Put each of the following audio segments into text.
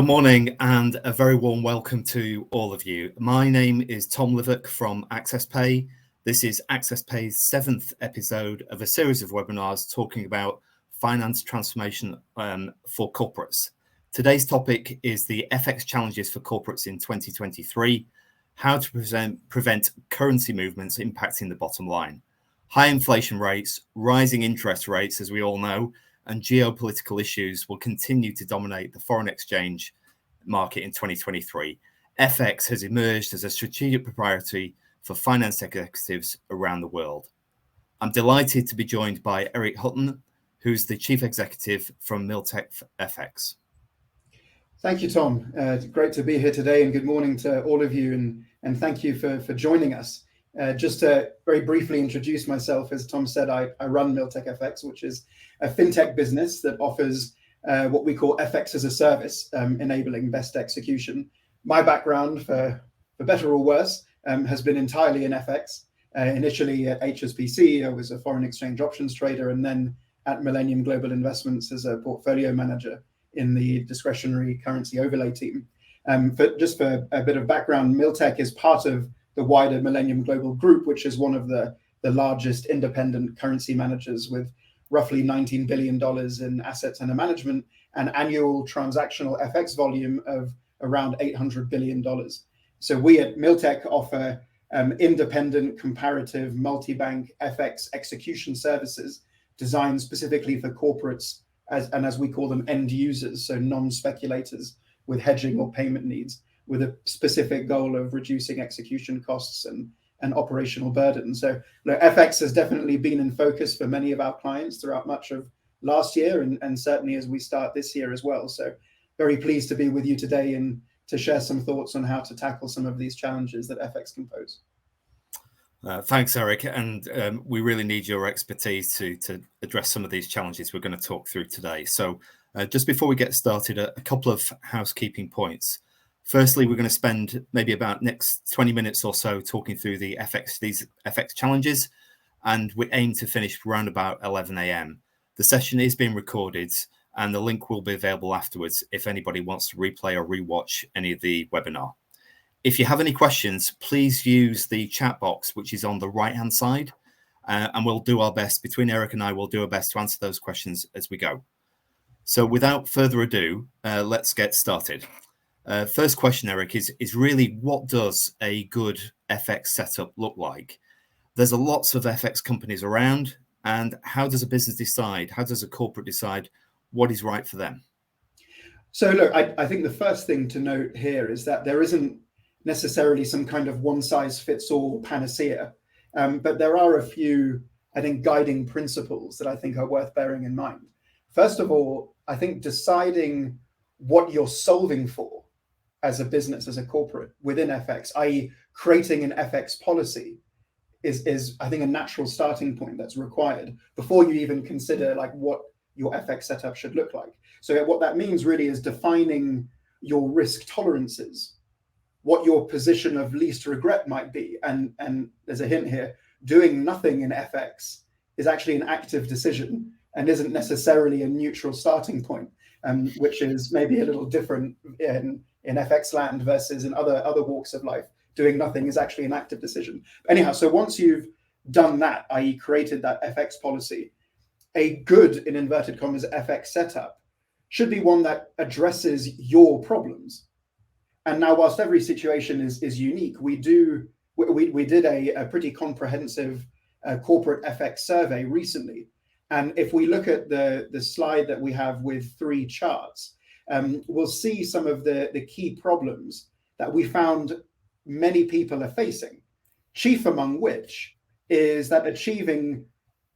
Good morning and a very warm welcome to all of you. My name is Tom Livock from AccessPay. This is AccessPay's 7th episode of a series of webinars talking about finance transformation for corporates. Today's topic is the FX challenges for corporates in 2023, how to prevent currency movements impacting the bottom line. High inflation rates, rising interest rates, as we all know, and geopolitical issues will continue to dominate the foreign exchange market in 2023. FX has emerged as a strategic priority for finance executives around the world. I'm delighted to be joined by Eric Huttman, who's the Chief Executive from MillTechFX. Thank you, Tom. It's great to be here today, and good morning to all of you, and thank you for joining us. Just to very briefly introduce myself, as Tom said, I run MillTechFX, which is a fintech business that offers what we call FX as a service, enabling best execution. My background, for better or worse, has been entirely in FX. Initially at HSBC, I was a foreign exchange options trader, and then at Millennium Global Investments as a portfolio manager in the discretionary currency overlay team. Just for a bit of background, MillTech is part of the wider Millennium Global group, which is one of the largest independent currency managers with roughly $19 billion in assets under management and annual transactional FX volume of around $800 billion. So we at MillTech offer independent, comparative, multi-bank FX execution services designed specifically for corporates, as we call them, end users, so non-speculators with hedging or payment needs, with a specific goal of reducing execution costs and operational burden. So FX has definitely been in focus for many of our clients throughout much of last year and certainly as we start this year as well. So very pleased to be with you today and to share some thoughts on how to tackle some of these challenges that FX can pose. Thanks, Eric. And we really need your expertise to address some of these challenges we're going to talk through today. So just before we get started, a couple of housekeeping points. Firstly, we're going to spend maybe about next 20 minutes or so talking through these FX challenges, and we aim to finish around about 11 a.m. The session is being recorded, and the link will be available afterwards if anybody wants to replay or rewatch any of the webinar. If you have any questions, please use the chat box, which is on the right-hand side, and we'll do our best, between Eric and I, we'll do our best to answer those questions as we go. So without further ado, let's get started. First question, Eric, is really, what does a good FX setup look like? There's lots of FX companies around, and how does a business decide, how does a corporate decide what is right for them? So look, I think the first thing to note here is that there isn't necessarily some kind of one-size-fits-all panacea, but there are a few, I think, guiding principles that I think are worth bearing in mind. First of all, I think deciding what you're solving for as a business, as a corporate within FX, i.e. creating an FX policy is I think a natural starting point that's required before you even consider like what your FX setup should look like. So what that means really is defining your risk tolerances, what your position of least regret might be. And there's a hint here, doing nothing in FX is actually an active decision and isn't necessarily a neutral starting point, which is maybe a little different in FX land versus in other walks of life. Doing nothing is actually an active decision. Anyhow, so once you've done that, i.e. created that FX policy, a good, in inverted commas, FX setup should be one that addresses your problems. And now, whilst every situation is unique, we did a pretty comprehensive corporate FX survey recently. And if we look at the slide that we have with 3 charts, we'll see some of the key problems that we found many people are facing, chief among which is that achieving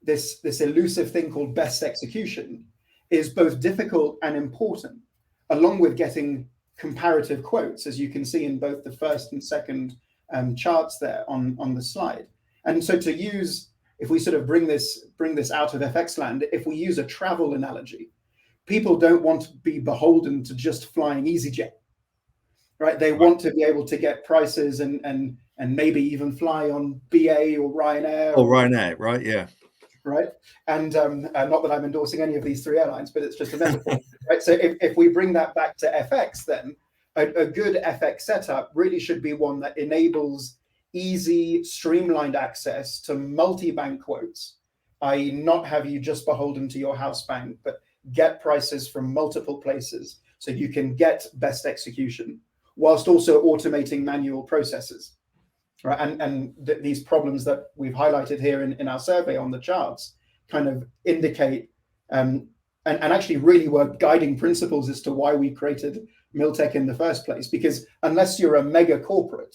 this elusive thing called best execution is both difficult and important, along with getting comparative quotes, as you can see in both the first and second charts there on the slide. And so to use, if we sort of bring this out of FX land, if we use a travel analogy, people don't want to be beholden to just flying EasyJet, right? They want to be able to get prices and maybe even fly on BA or Ryanair. Or Ryanair, right? Yeah. right? And not that I'm endorsing any of these three airlines, but it's just a metaphor, right? So if we bring that back to FX, then a good FX setup really should be one that enables easy, streamlined access to multi-bank quotes, i.e. not have you just beholden to your house bank, but get prices from multiple places so you can get best execution, whilst also automating manual processes. Right, and these problems that we've highlighted here in our survey on the charts kind of indicate and actually really were guiding principles as to why we created MillTech in the first place. Because unless you're a mega corporate,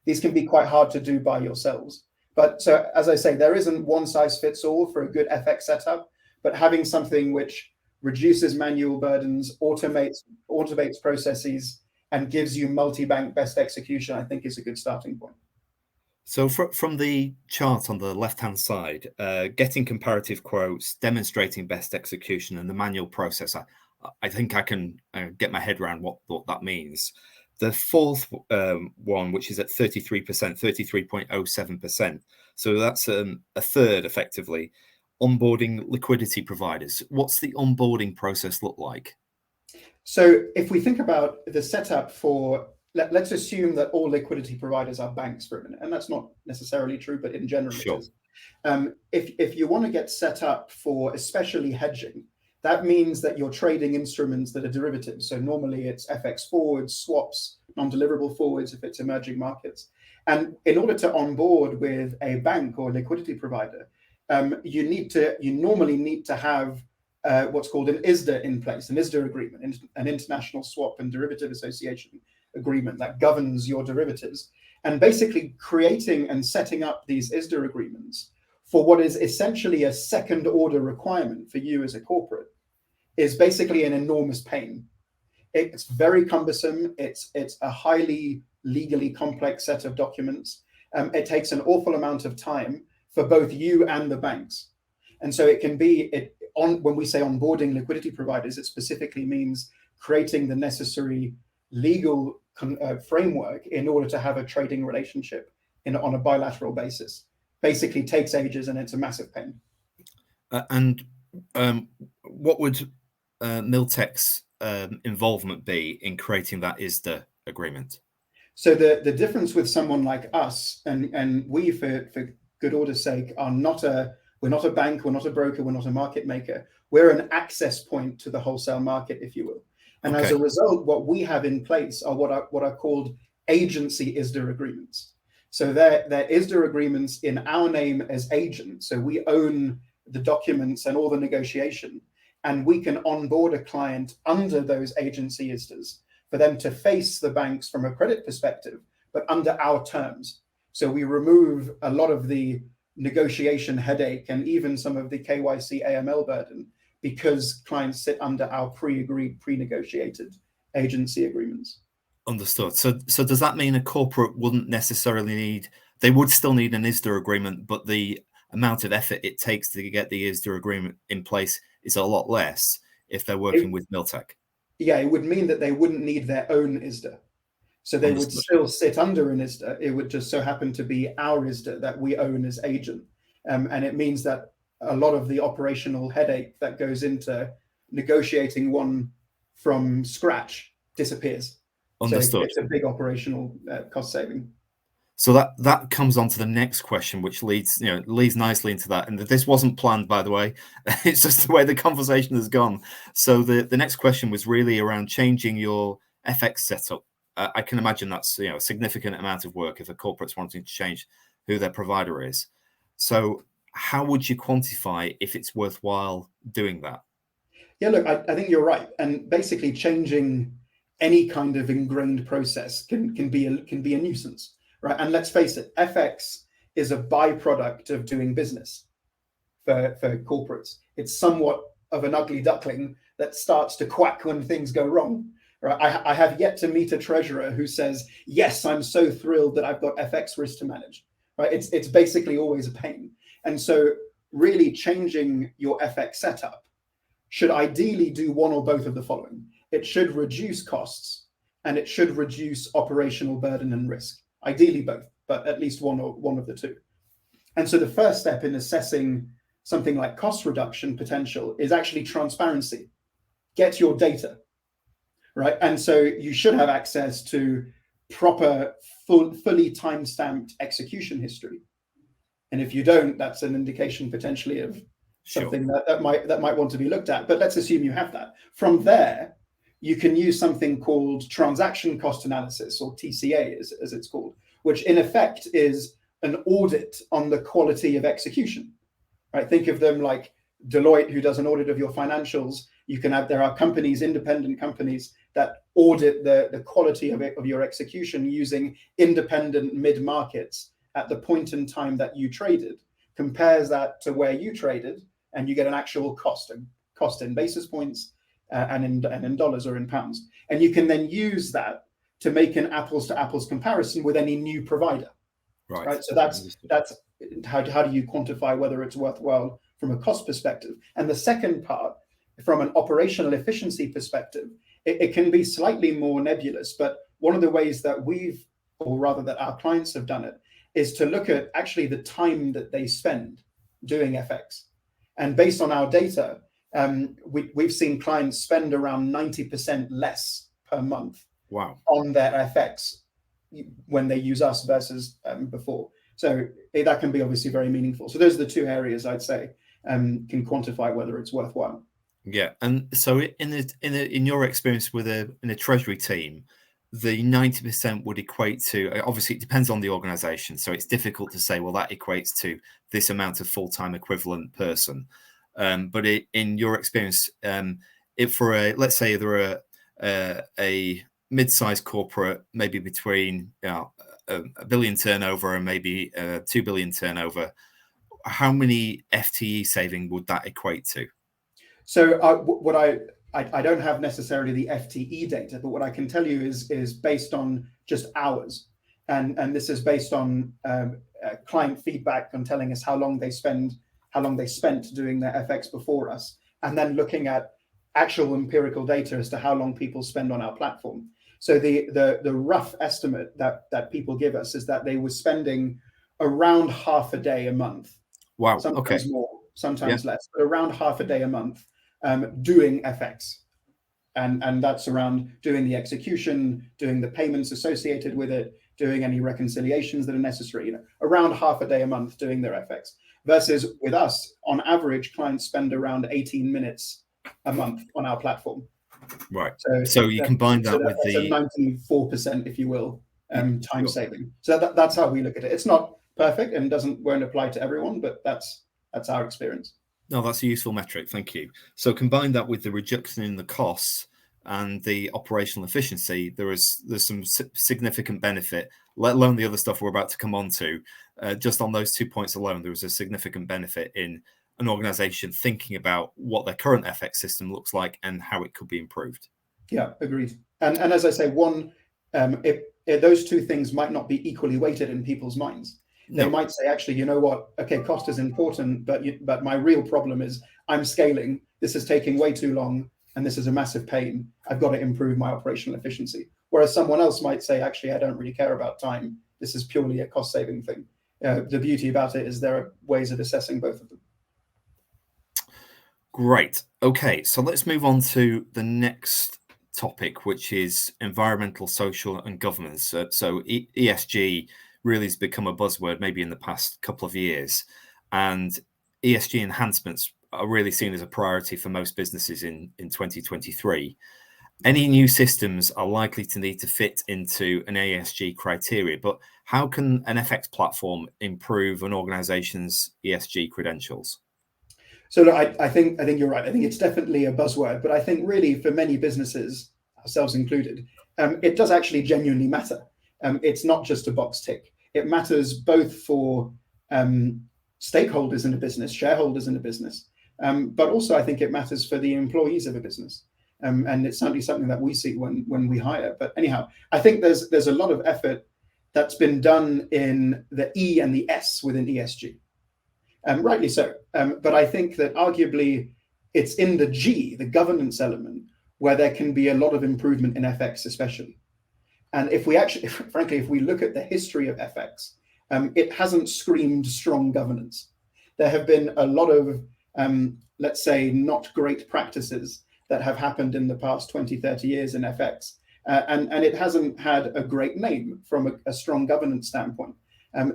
these can be quite hard to do by yourselves. But so, as I say, there isn't one size fits all for a good FX setup, but having something which reduces manual burdens, automates processes, and gives you multi-bank best execution, I think is a good starting point. So from the chart on the left-hand side, getting comparative quotes, demonstrating best execution, and the manual process, I think I can get my head around what that means. The fourth one, which is at 33%, 33.07%. So that's a third, effectively. Onboarding liquidity providers. What's the onboarding process look like? So if we think about the setup for, let's assume that all liquidity providers are banks for a minute, and that's not necessarily true, but in general Sure. it is. If you want to get set up for especially hedging, that means that you're trading instruments that are derivatives. So normally it's FX forwards, swaps, non-deliverable forwards if it's emerging markets. And in order to onboard with a bank or liquidity provider, you normally need to have what's called an ISDA in place, an ISDA agreement, an International Swap and Derivative Association agreement that governs your derivatives. And basically creating and setting up these ISDA agreements for what is essentially a second order requirement for you as a corporate is basically an enormous pain. It's very cumbersome. It's a highly legally complex set of documents. It takes an awful amount of time for both you and the banks. And so it can be, when we say onboarding liquidity providers, it specifically means creating the necessary legal framework in order to have a trading relationship on a bilateral basis. Basically takes ages and it's a massive pain. What would MillTech's involvement be in creating that ISDA agreement? So the difference with someone like us, and we, for good order's sake, we're not a bank, we're not a broker, we're not a market maker. We're an access point to the wholesale market, if you will. And as a result, what we have in place are what are called agency ISDA agreements. So they're ISDA agreements in our name as agent. So we own the documents and all the negotiation, and we can onboard a client under those agency ISDAs for them to face the banks from a credit perspective, but under our terms. So we remove a lot of the negotiation headache and even some of the KYC AML burden because clients sit under our pre-agreed, pre-negotiated agency agreements. Understood. So does that mean a corporate wouldn't necessarily need, they would still need an ISDA agreement, but the amount of effort it takes to get the ISDA agreement in place is a lot less if they're working with MillTech? Yeah, it would mean that they wouldn't need their own ISDA. So they would still sit under an ISDA. It would just so happen to be our ISDA that we own as agent. And it means that a lot of the operational headache that goes into negotiating one from scratch disappears. Understood. So it's a big operational cost saving. So that comes on to the next question, which leads nicely into that. And this wasn't planned, by the way. It's just the way the conversation has gone. So the next question was really around changing your FX setup. I can imagine that's a significant amount of work if a corporate's wanting to change who their provider is. So how would you quantify if it's worthwhile doing that? Yeah, look, I think you're right. And basically changing any kind of ingrained process can be a nuisance. Right, and let's face it, FX is a byproduct of doing business for corporates. It's somewhat of an ugly duckling that starts to quack when things go wrong. Right, I have yet to meet a treasurer who says, "Yes, I'm so thrilled that I've got FX risk to manage." Right, it's basically always a pain. And so, really changing your FX setup should ideally do one or both of the following: it should reduce costs, and it should reduce operational burden and risk. Ideally both, but at least one of the two. And so the first step in assessing something like cost reduction potential is actually transparency. Get your data, right? And so you should have access to proper, fully time-stamped execution history. And if you don't, that's an indication potentially of something that might want to be looked at. But let's assume you have that. From there, you can use something called transaction cost analysis, or TCA as it's called, which in effect is an audit on the quality of execution. Right? Think of them like Deloitte, who does an audit of your financials. There are companies, independent companies, that audit the quality of your execution using independent mid-markets at the point in time that you traded, compares that to where you traded, and you get an actual cost in basis points and in dollars or in pounds. And you can then use that to make an apples to apples comparison with any new provider. Right. So that's how do you quantify whether it's worthwhile from a cost perspective. And the second part, from an operational efficiency perspective, it can be slightly more nebulous, but one of the ways that that our clients have done it is to look at actually the time that they spend doing FX. And based on our data, we've seen clients spend around 90% less per month on their FX when they use us versus before. So that can be obviously very meaningful. So those are the two areas I'd say can quantify whether it's worthwhile. Yeah, and so in your experience in a treasury team, the 90% would equate to, obviously it depends on the organization, so it's difficult to say, well, that equates to this amount of full-time equivalent person. But in your experience, if for let's say there are a mid-sized corporate, maybe between a billion turnover and maybe 2 billion turnover, how many FTE saving would that equate to? So I don't have necessarily the FTE data, but what I can tell you is based on just hours, and this is based on client feedback on telling us how long they spent doing their FX before us, and then looking at actual empirical data as to how long people spend on our platform. So the rough estimate that people give us is that they were spending around half a day a month. Wow. Sometimes more, sometimes less, but around half a day a month doing FX. And that's around doing the execution, doing the payments associated with it, doing any reconciliations that are necessary, around half a day a month doing their FX. Versus with us, on average, clients spend around 18 minutes a month on our platform. Right. So you combine that with the 94%, if you will, time saving. So that's how we look at it. It's not perfect and won't apply to everyone, but that's our experience. No, that's a useful metric. Thank you. So combine that with the reduction in the costs and the operational efficiency, there's some significant benefit, let alone the other stuff we're about to come on to. Just on those 2 points alone, there was a significant benefit in an organization thinking about what their current FX system looks like and how it could be improved. Yeah, agreed. And as I say, if those two things might not be equally weighted in people's minds. They might say, actually, you know what? Okay, cost is important, but my real problem is I'm scaling. This is taking way too long, and this is a massive pain. I've got to improve my operational efficiency. Whereas someone else might say, actually, I don't really care about time. This is purely a cost-saving thing. The beauty about it is there are ways of assessing both of them. Great. Okay, so let's move on to the next topic, which is environmental, social, and governance. So ESG really has become a buzzword maybe in the past couple of years, and ESG enhancements are really seen as a priority for most businesses in 2023. Any new systems are likely to need to fit into an ESG criteria, but how can an FX platform improve an organization's ESG credentials? So look, I think you're right. I think it's definitely a buzzword, but I think really for many businesses, ourselves included, it does actually genuinely matter. It's not just a box tick. It matters both for stakeholders in a business, shareholders in a business, but also I think it matters for the employees of a business. And it's certainly something that we see when we hire. But anyhow, I think there's a lot of effort that's been done in the E and the S within ESG. Rightly so. But I think that arguably it's in the G, the governance element, where there can be a lot of improvement in FX especially. And if we actually, frankly, if we look at the history of FX, it hasn't screamed strong governance. there have been a lot of, let's say, not great practices that have happened in the past 20, 30 years in FX. And it hasn't had a great name from a strong governance standpoint.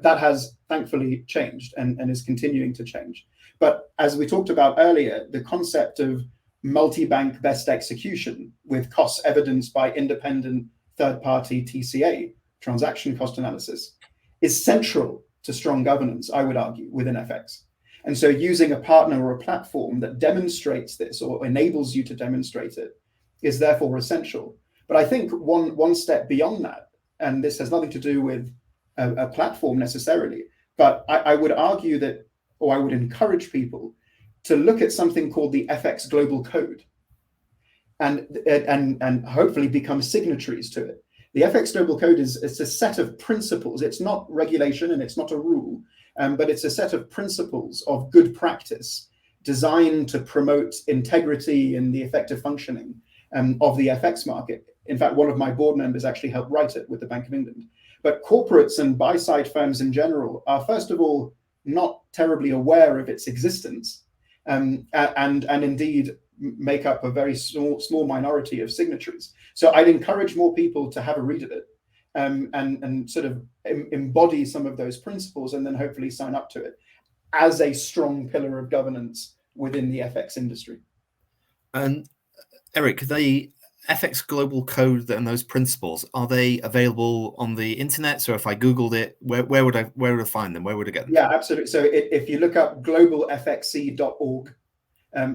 That has thankfully changed and is continuing to change. But as we talked about earlier, the concept of multi-bank best execution with costs evidenced by independent third-party TCA, transaction cost analysis, is central to strong governance, I would argue, within FX. And so using a partner or a platform that demonstrates this or enables you to demonstrate it is therefore essential. But I think one step beyond that, and this has nothing to do with a platform necessarily, but I would argue that, or I would encourage people to look at something called the FX Global Code and hopefully become signatories to it. The FX Global Code is a set of principles. It's not regulation and it's not a rule, but it's a set of principles of good practice designed to promote integrity and the effective functioning of the FX market. In fact, one of my board members actually helped write it with the Bank of England. But corporates and buy-side firms in general are, first of all, not terribly aware of its existence, and indeed make up a very small minority of signatories. So I'd encourage more people to have a read of it and sort of embody some of those principles and then hopefully sign up to it as a strong pillar of governance within the FX industry. And Eric, the FX Global Code and those principles, are they available on the internet? So if I Googled it, where would I find them? Where would I get them? Yeah, absolutely. So if you look up globalfxc.org,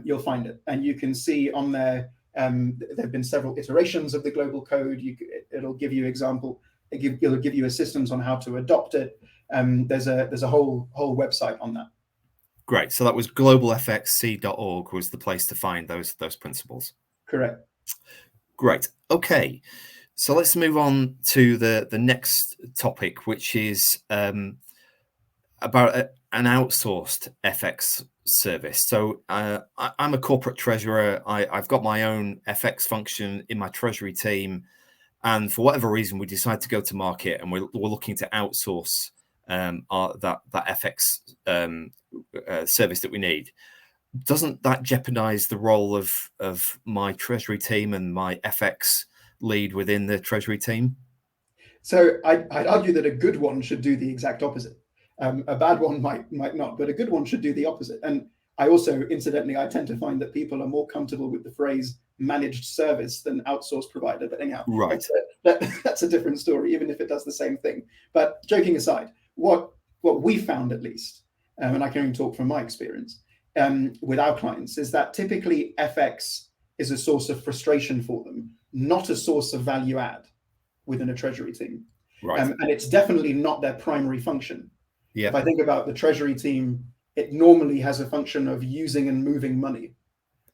you'll find it. And you can see on there, there have been several iterations of the Global Code. It'll give you it'll give you assistance on how to adopt it. There's a whole website on that. Great. So that was globalfxc.org was the place to find those principles. Correct. Great. Okay. So let's move on to the next topic, which is about an outsourced FX service. So I'm a corporate treasurer. I've got my own FX function in my treasury team. And for whatever reason, we decide to go to market and we're looking to outsource that FX service that we need. Doesn't that jeopardize the role of my treasury team and my FX lead within the treasury team? So I'd argue that a good one should do the exact opposite. A bad one might not, but a good one should do the opposite. And I also, incidentally, I tend to find that people are more comfortable with the phrase managed service than outsourced provider. But anyhow, right, that's a different story, even if it does the same thing. But joking aside, what we found at least, and I can only talk from my experience, with our clients, is that typically FX is a source of frustration for them, not a source of value add within a treasury team. Right. And it's definitely not their primary function. Yeah. If I think about the treasury team, it normally has a function of using and moving money,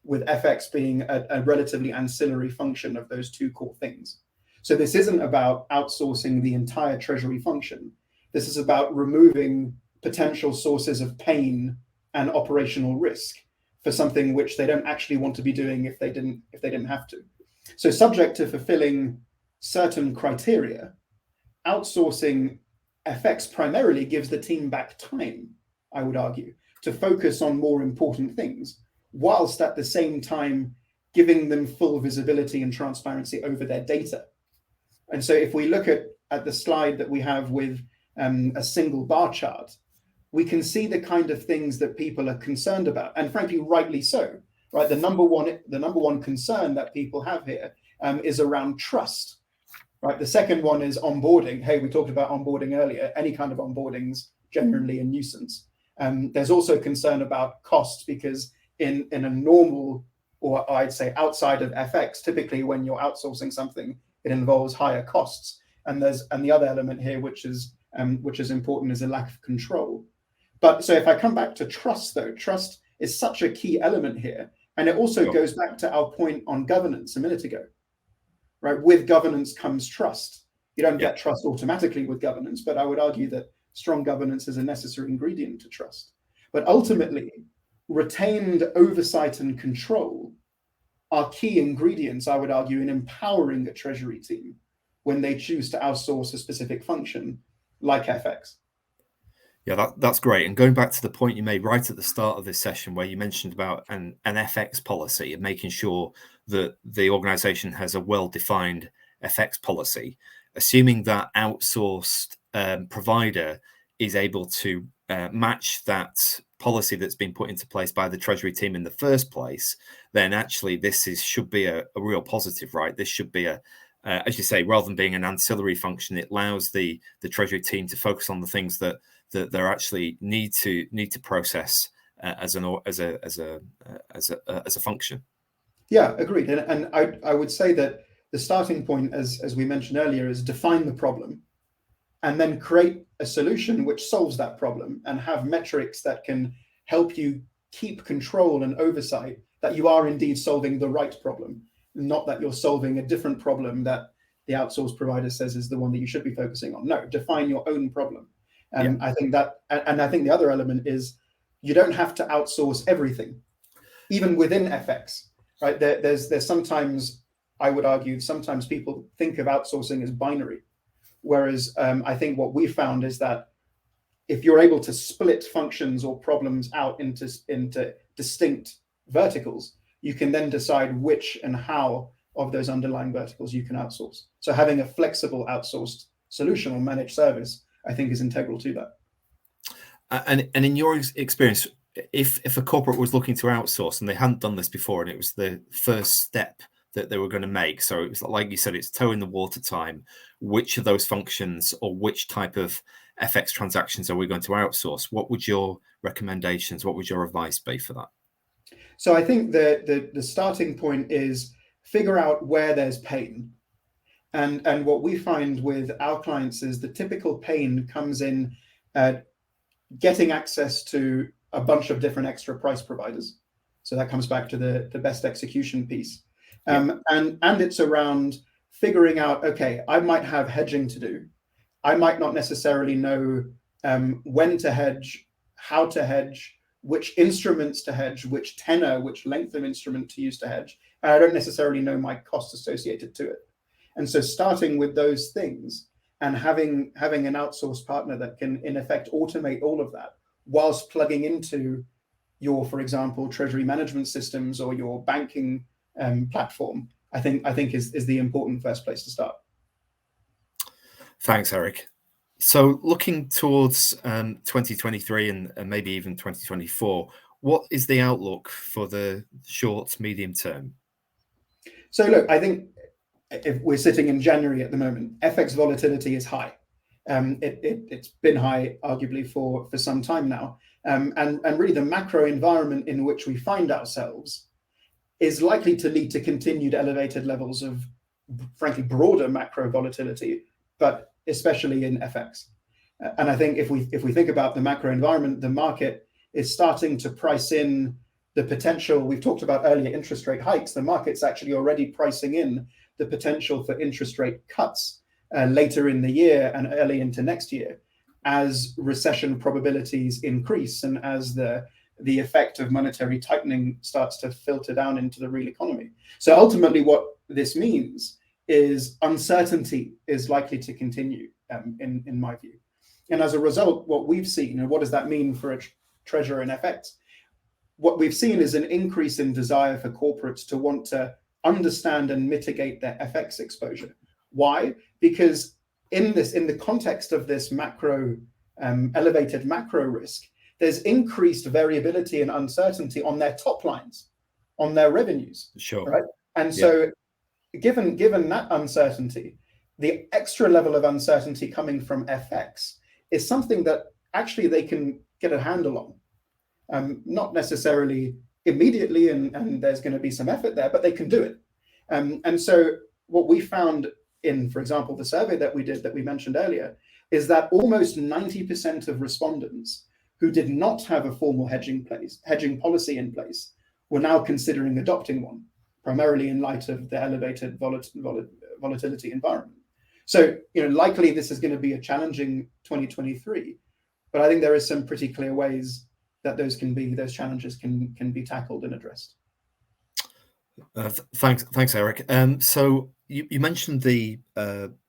with FX being a relatively ancillary function of those two core things. So this isn't about outsourcing the entire treasury function. This is about removing potential sources of pain and operational risk for something which they don't actually want to be doing if they didn't have to. So subject to fulfilling certain criteria, outsourcing FX primarily gives the team back time, I would argue, to focus on more important things, whilst at the same time giving them full visibility and transparency over their data. And so if we look at the slide that we have with a single bar chart, we can see the kind of things that people are concerned about, and frankly, rightly so. Right, the number one concern that people have here is around trust. Right, the second one is onboarding. Hey, we talked about onboarding earlier. Any kind of onboarding's generally a nuisance. There's also concern about costs, because in a normal, or I'd say outside of FX, typically when you're outsourcing something, it involves higher costs. And the other element here, which is important, is a lack of control. But so if I come back to trust, though, trust is such a key element here. And it also goes back to our point on governance a minute ago, right? With governance comes trust. You don't get trust automatically with governance, but I would argue that strong governance is a necessary ingredient to trust. But ultimately, retained oversight and control are key ingredients, I would argue, in empowering a treasury team when they choose to outsource a specific function like FX. Yeah, that's great. And going back to the point you made right at the start of this session, where you mentioned about an FX policy and making sure that the organization has a well-defined FX policy, assuming that outsourced provider is able to match that policy that's been put into place by the Treasury team in the first place, then actually should be a real positive, right? This should be as you say, rather than being an ancillary function, it allows the Treasury team to focus on the things that they actually need to process as a function. Yeah, agreed. And I would say that the starting point, as we mentioned earlier, is define the problem and then create a solution which solves that problem and have metrics that can help you keep control and oversight that you are indeed solving the right problem, not that you're solving a different problem that the outsourced provider says is the one that you should be focusing on. No, define your own problem. And I think that, and I think the other element is you don't have to outsource everything, even within FX, right? There's sometimes, I would argue, sometimes people think of outsourcing as binary. Whereas I think what we found is that if you're able to split functions or problems out into distinct verticals, you can then decide which and how of those underlying verticals you can outsource. So having a flexible outsourced solution or managed service, I think, is integral to that. And in your experience, if a corporate was looking to outsource and they hadn't done this before, and it was the first step that they were going to make, so it was like you said, it's toe in the water time. Which of those functions or which type of FX transactions are we going to outsource? What would your recommendations, what would your advice be for that? So I think the starting point is figure out where there's pain. And what we find with our clients is the typical pain comes in getting access to a bunch of different extra price providers. So that comes back to the best execution piece. And it's around figuring out, okay, I might have hedging to do. I might not necessarily know when to hedge, how to hedge, which instruments to hedge, which tenor, which length of instrument to use to hedge. And I don't necessarily know my costs associated to it. And so starting with those things and having an outsourced partner that can, in effect, automate all of that whilst plugging into your, for example, treasury management systems or your banking platform, I think is the important first place to start. Thanks, Eric. So looking towards 2023 and maybe even 2024, what is the outlook for the short, medium term? So look, I think if we're sitting in January at the moment, FX volatility is high. It's been high, arguably, for some time now. And really the macro environment in which we find ourselves is likely to lead to continued elevated levels of, frankly, broader macro volatility, but especially in FX. And I think if we think about the macro environment, the market is starting to price in the potential. We've talked about earlier interest rate hikes. The market's actually already pricing in the potential for interest rate cuts later in the year and early into next year as recession probabilities increase and as the effect of monetary tightening starts to filter down into the real economy. So ultimately what this means is uncertainty is likely to continue in my view. And as a result, what we've seen, and what does that mean for a treasurer in FX? What we've seen is an increase in desire for corporates to want to understand and mitigate their FX exposure. Why? Because in the context of this macro, elevated macro risk, there's increased variability and uncertainty on their top lines, on their revenues. Sure. Right. And so given that uncertainty, the extra level of uncertainty coming from FX is something that actually they can get a handle on. Not necessarily immediately, and there's going to be some effort there, but they can do it. And so what we found in, for example, the survey that we did that we mentioned earlier, is that almost 90% of respondents who did not have a formal hedging policy in place were now considering adopting one, primarily in light of the elevated volatility environment. So, likely this is going to be a challenging 2023, but I think there is some pretty clear ways that those challenges can be tackled and addressed. Thanks, Eric. So you mentioned the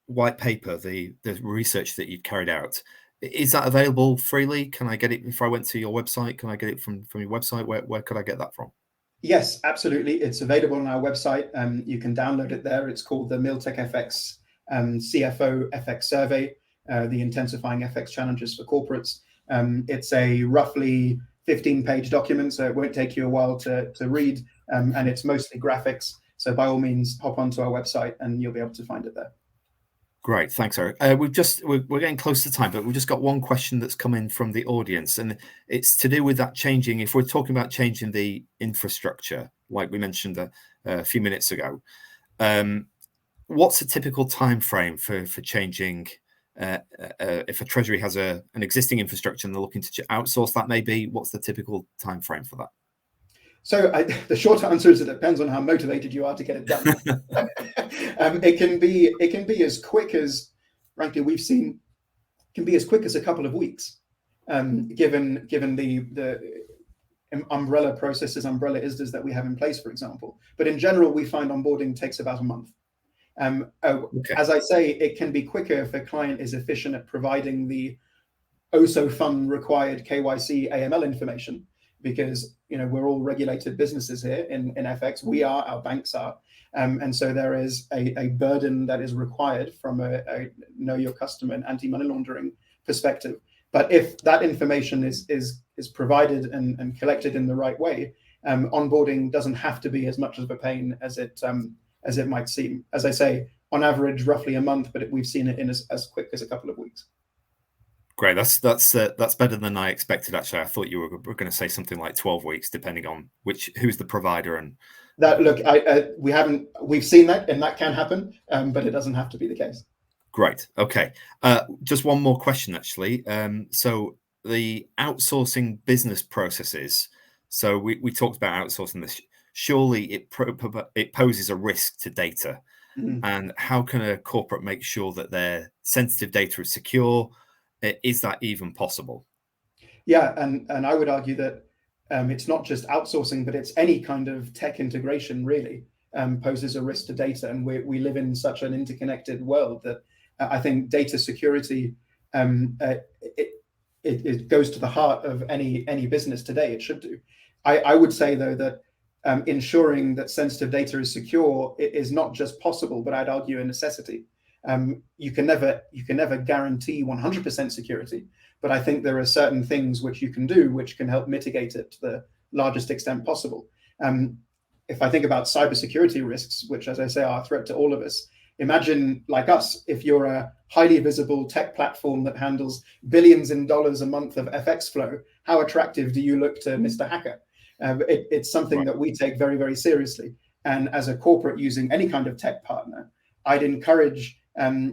white paper, the research that you carried out. Is that available freely? Can I get it if I went to your website? Can I get it from your website? Where could I get that from? Yes, absolutely. It's available on our website. You can download it there. It's called the MillTechFX CFO FX Survey, the Intensifying FX Challenges for Corporates. It's a roughly 15-page document, so it won't take you a while to read, and it's mostly graphics. So by all means, hop onto our website and you'll be able to find it there. Great, thanks, Eric. We're getting close to time, but we've just got one question that's come in from the audience, and it's to do with that changing. If we're talking about changing the infrastructure, like we mentioned a few minutes ago, what's a typical time frame for changing? If a treasury has an existing infrastructure and they're looking to outsource that, maybe what's the typical time frame for that? So the short answer is it depends on how motivated you are to get it done. It can be as quick as, frankly, we've seen, can be as quick as a couple of weeks, given the umbrella processes, umbrella ISDAs that we have in place, for example. But in general, we find onboarding takes about a month. Okay. As I say, it can be quicker if a client is efficient at providing the fun required KYC AML information, because we're all regulated businesses here in FX. We are, our banks are, and so there is a burden that is required from a know your customer and anti-money laundering perspective. But if that information is provided and collected in the right way, onboarding doesn't have to be as much of a pain as it might seem. As I say, on average, roughly a month, but we've seen it in as quick as a couple of weeks. Great. That's better than I expected. Actually, I thought you were going to say something like 12 weeks, depending on who's the provider. And that, look, we've seen that, and that can happen, but it doesn't have to be the case. Great. Okay. Just one more question, actually. So the outsourcing business processes. So we talked about outsourcing this. Surely it poses a risk to data. Mm-hmm. And how can a corporate make sure that their sensitive data is secure? Is that even possible? Yeah, and I would argue that it's not just outsourcing, but it's any kind of tech integration really poses a risk to data. And we live in such an interconnected world that I think data security, it goes to the heart of any business today. It should do. I would say, though, that ensuring that sensitive data is secure is not just possible, but I'd argue a necessity. You can never guarantee 100% security, but I think there are certain things which you can do which can help mitigate it to the largest extent possible. If I think about cybersecurity risks, which, as I say, are a threat to all of us, imagine, like us, if you're a highly visible tech platform that handles billions in dollars a month of FX flow, how attractive do you look to Mr. Hacker? It's something that we take very, very seriously. And as a corporate using any kind of tech partner, I'd encourage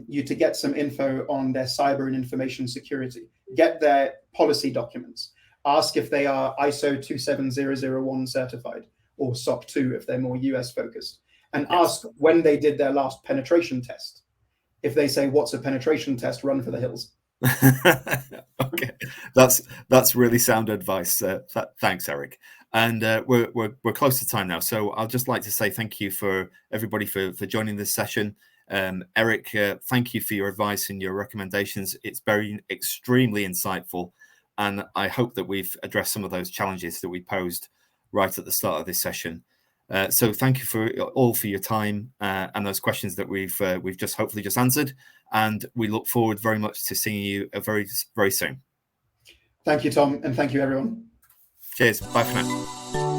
you to get some info on their cyber and information security. Get their policy documents. Ask if they are ISO 27001 certified, or SOC 2 if they're more US focused. And ask when they did their last penetration test. If they say, what's a penetration test, run for the hills. Okay, that's really sound advice. Thanks, Eric. And we're close to time now, so I'll just like to say thank you for everybody for joining this session. Eric, thank you for your advice and your recommendations. It's very extremely insightful, and I hope that we've addressed some of those challenges that we posed right at the start of this session. So thank you for your time and those questions that we've hopefully just answered, and we look forward very much to seeing you very, very soon. Thank you, Tom, and thank you, everyone. Cheers. Bye for now.